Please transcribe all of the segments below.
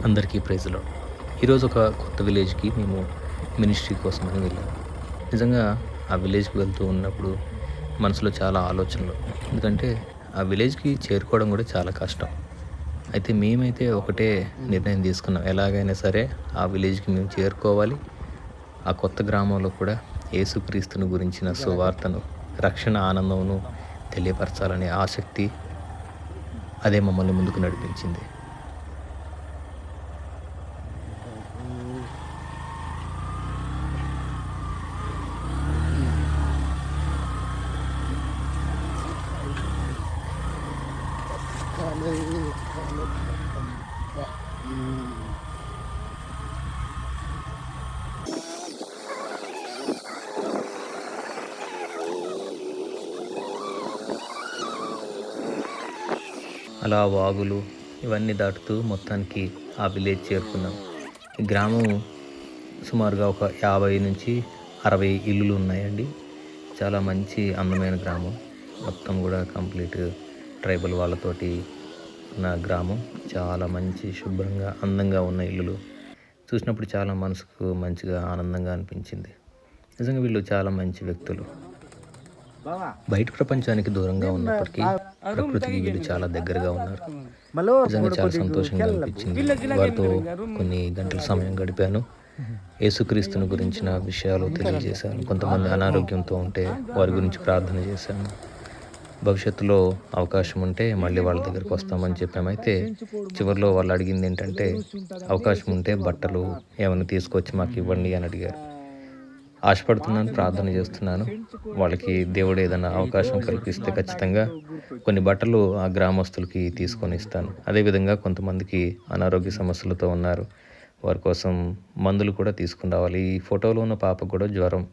అందరికీ ప్రైజ్‌లో. ఈరోజు ఒక కొత్త విలేజ్‌కి మేము మినిస్ట్రీ కోసమని వెళ్ళాము. నిజంగా ఆ విలేజ్‌కి వెళ్తూ ఉన్నప్పుడు మనసులో చాలా ఆలోచనలు. ఎందుకంటే ఆ విలేజ్‌కి చేరుకోవడం కూడా చాలా కష్టం. అయితే మేమైతే ఒకటే నిర్ణయం తీసుకున్నాం. ఎలాగైనా సరే ఆ విలేజ్‌కి మేము చేరుకోవాలి. ఆ కొత్త గ్రామంలో కూడా యేసుక్రీస్తుని గురించిన సువార్తను, రక్షణ ఆనందమును తెలియపరచాలనే ఆసక్తి అదే మమ్మల్ని ముందుకు నడిపించింది. అలా వాగులు ఇవన్నీ దాటుతూ మొత్తానికి ఆ విలేజ్ చేరుకున్నాం. ఈ గ్రామం సుమారుగా ఒక 50-60 ఇల్లులు ఉన్నాయండి. చాలా మంచి అందమైన గ్రామం. మొత్తం గూడా కంప్లీట్ ట్రైబల్ వాళ్ళతోటి ఉన్న గ్రామం. చాలా మంచి శుభ్రంగా, అందంగా ఉన్న ఇల్లులు. చూసినప్పుడు చాలా మనసుకు మంచిగా, ఆనందంగా అనిపించింది. నిజంగా వీళ్ళు చాలా మంచి వ్యక్తులు. బయట ప్రపంచానికి దూరంగా ఉన్నప్పటికీ ప్రకృతికి వీళ్ళు చాలా దగ్గరగా ఉన్నారు. నిజంగా చాలా సంతోషంగా అనిపించింది. వారితో కొన్ని గంటల సమయం గడిపాను. యేసుక్రీస్తుని గురించిన విషయాలు తెలియజేశాను. కొంతమంది అనారోగ్యంతో ఉంటే వారి గురించి ప్రార్థన చేశాను. భవిష్యత్తులో అవకాశం ఉంటే మళ్ళీ వాళ్ళ దగ్గరికి వస్తామని చెప్పాము. అయితే చివరిలో వాళ్ళు అడిగింది ఏంటంటే, అవకాశం ఉంటే బట్టలు ఏమైనా తీసుకొచ్చి మాకు ఇవ్వండి అని అడిగారు. ఆశపడుతున్నాను, ప్రార్థన చేస్తున్నాను. వాళ్ళకి దేవుడు ఏదైనా అవకాశం కల్పిస్తే ఖచ్చితంగా కొన్ని బట్టలు ఆ గ్రామస్తులకి తీసుకొని ఇస్తాను. అదేవిధంగా కొంతమందికి అనారోగ్య సమస్యలతో ఉన్నారు. వారి కోసం మందులు కూడా తీసుకొని రావాలి. ఈ ఫోటోలో ఉన్న పాపకు కూడా జ్వరం.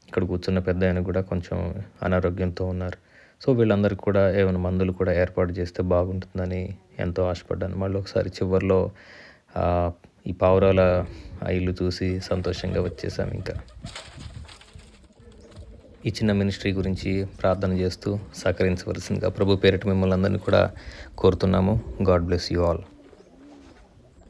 ఇక్కడ కూర్చున్న పెద్దాయన కూడా కొంచెం అనారోగ్యంతో ఉన్నారు. సో వీళ్ళందరికీ కూడా ఏమైనా మందులు కూడా ఏర్పాటు చేస్తే బాగుంటుందని ఎంతో ఆశపడ్డాను. మళ్ళీ ఒకసారి చివరిలో ఈ పావురాల ఆ ఇల్లు చూసి సంతోషంగా వచ్చేసాము ఇంకా. ఈ చిన్న మినిస్ట్రీ గురించి ప్రార్థన చేస్తూ సహకరించవలసిందిగా ప్రభు పేరిట మిమ్మల్ని అందరినీ కూడా కోరుతున్నాము. God bless you all.